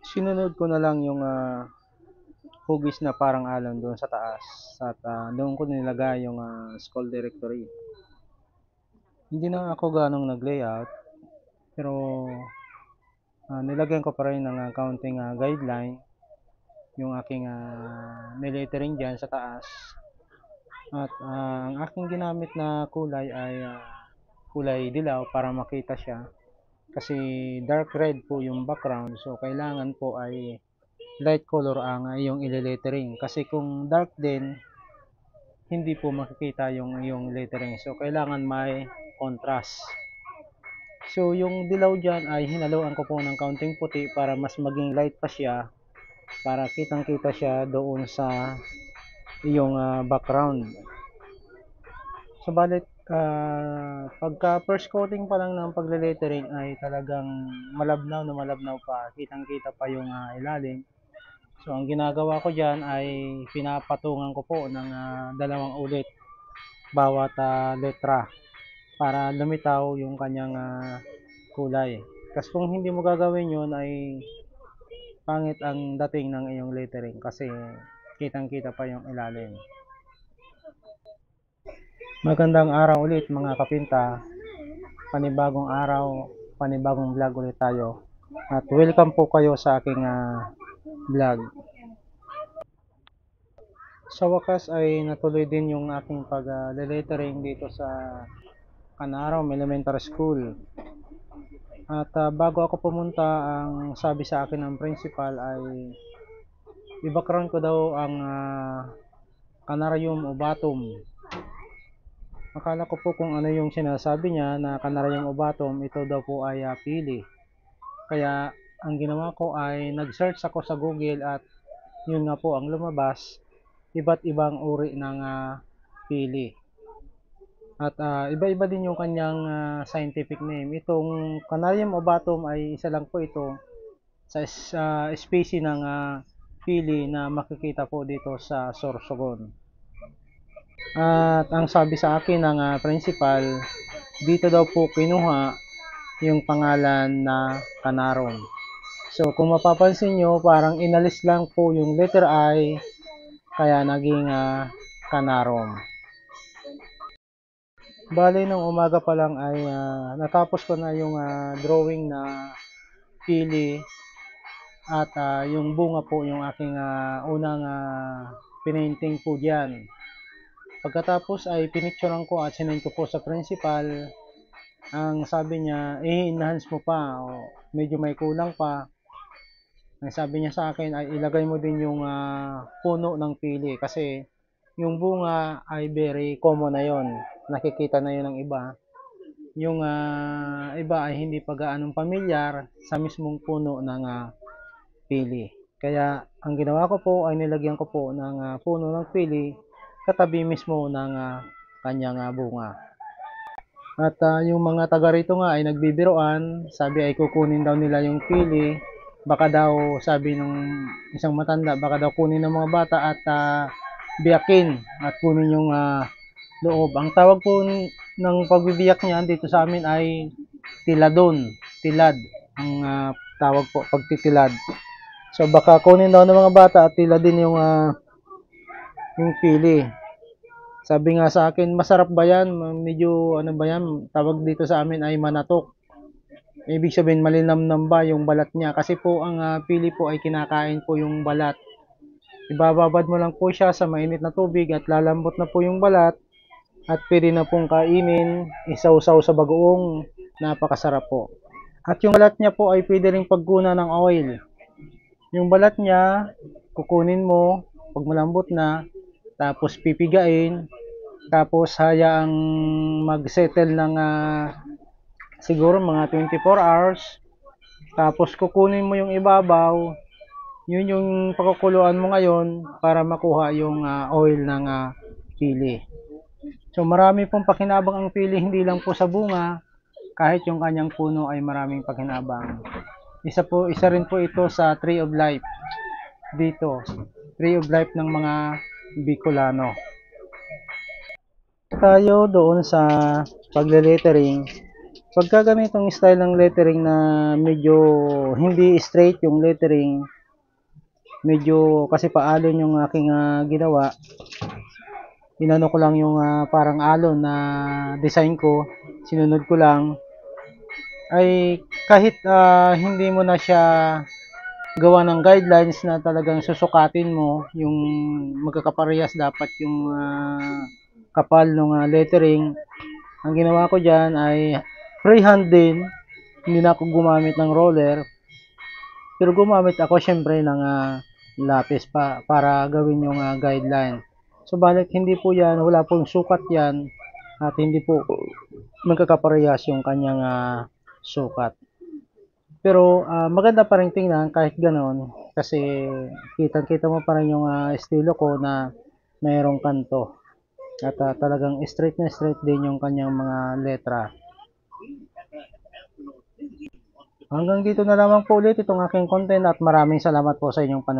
Sinunod ko na lang yung hugis na parang alon doon sa taas at doon ko nilagay yung school directory. Hindi na ako ganong nag-layout pero nilagyan ko pa rin ng counting guideline yung aking nilettering dyan sa taas. At ang aking ginamit na kulay ay kulay dilaw para makita siya. Kasi dark red po yung background, so kailangan po ay light color ang iyong ile-lettering. Kasi kung dark din, hindi po makikita yung iyong lettering. So kailangan may contrast. So yung dilaw dyan ay hinaluan ko po ng kaunting puti para mas maging light pa siya, para kitang kita siya doon sa iyong background. Subalit, pagka first coating pa lang ng pagle-lettering ay talagang malabnaw na malabnaw pa. Kitang-kita pa yung ilalim. So, ang ginagawa ko dyan ay pinapatungan ko po ng dalawang ulit bawat letra para lumitaw yung kanyang kulay. Kasi kung hindi mo gagawin yun ay pangit ang dating ng iyong lettering kasi kitang-kita pa yung ilalim. Magandang araw ulit mga kapinta. Panibagong araw, panibagong vlog ulit tayo. At welcome po kayo sa aking vlog. Sa wakas ay natuloy din yung aking pag-lettering dito sa Canarom Elementary School. At bago ako pumunta, ang sabi sa akin ng principal ay i-background ko daw ang Canarium obatum. Akala ko po kung ano yung sinasabi niya na Canarium obatum, ito daw po ay pili. Kaya ang ginawa ko ay nag-search ako sa Google at yun nga po ang lumabas, iba't ibang uri ng pili. At iba-iba din yung kanyang scientific name. Itong Canarium obatum ay isa lang po ito sa species ng pili na makikita po dito sa Sorsogon. At ang sabi sa akin ng principal, dito daw po kinuha yung pangalan na Canarom. So kung mapapansin nyo, parang inalis lang po yung letter I, kaya naging Canarom. Bale, nung umaga pa lang ay natapos ko na yung drawing na pili at yung bunga po yung aking unang pinainting po dyan. Pagkatapos ay pinicturean ko at sinend ko po sa principal. Ang sabi niya, i-enhance mo pa, o medyo may kulang pa. Ang sabi niya sa akin ay ilagay mo din yung puno ng pili kasi yung bunga ay very common na yon. Nakikita na yun ng iba. Yung iba ay hindi pa gaanong pamilyar sa mismong puno ng pili. Kaya ang ginawa ko po ay nilagyan ko po ng puno ng pili katabi mismo ng kanyang bunga. At yung mga taga rito nga ay nagbibiroan, sabi ay kukunin daw nila yung pili, baka daw sabi ng isang matanda, baka daw kunin ng mga bata at biyakin at kunin yung loob. Ang tawag po ng pagbibiyak niyan dito sa amin ay tiladon, tilad ang tawag po pagtitilad. So baka kunin daw ng mga bata at tiladin yung pili. Sabi nga sa akin, masarap ba yan? Medyo ano ba yan? Tawag dito sa amin ay manatok. Ibig sabihin malinamnam ba yung balat niya? Kasi po ang pili po ay kinakain po yung balat. Ibababad mo lang po siya sa mainit na tubig at lalambot na po yung balat. At pwede na pong kainin, isaw-saw sa bagoong, napakasarap po. At yung balat niya po ay pwede ring pagkunan ng oil. Yung balat niya, kukunin mo, pag malambot na, tapos pipigain, tapos hayaang mag-settle ng siguro mga 24 hours. Tapos kukunin mo yung ibabaw, yun yung pakukuluan mo ngayon para makuha yung oil ng pili. So marami pong pakinabang ang pili, hindi lang po sa bunga, kahit yung kanyang puno ay maraming pakinabang. Isa rin po ito sa Tree of Life dito, Tree of Life ng mga Bicolano. Tayo doon sa pagle-lettering. Pagka ganitong style ng lettering na medyo hindi straight yung lettering, medyo kasi paalon yung aking ginawa. Inano ko lang yung parang alon na design ko, sinunod ko lang. Ay kahit hindi mo na siya gawa ng guidelines na talagang susukatin mo yung magkakaparehas dapat yung kapal ng lettering. Ang ginawa ko dyan ay freehand din, hindi na ako gumamit ng roller, pero gumamit ako syempre ng lapis para gawin yung guideline. Subalit hindi po yan, wala pong sukat yan at hindi po magkakaparehas yung kanyang sukat. Pero maganda pa rin tingnan kahit ganoon kasi kitang-kita mo pa rin yung estilo ko na mayroong kanto. At talagang straight na straight din yung kanyang mga letra. Hanggang dito na lamang po ulit itong aking content at maraming salamat po sa inyong panonood.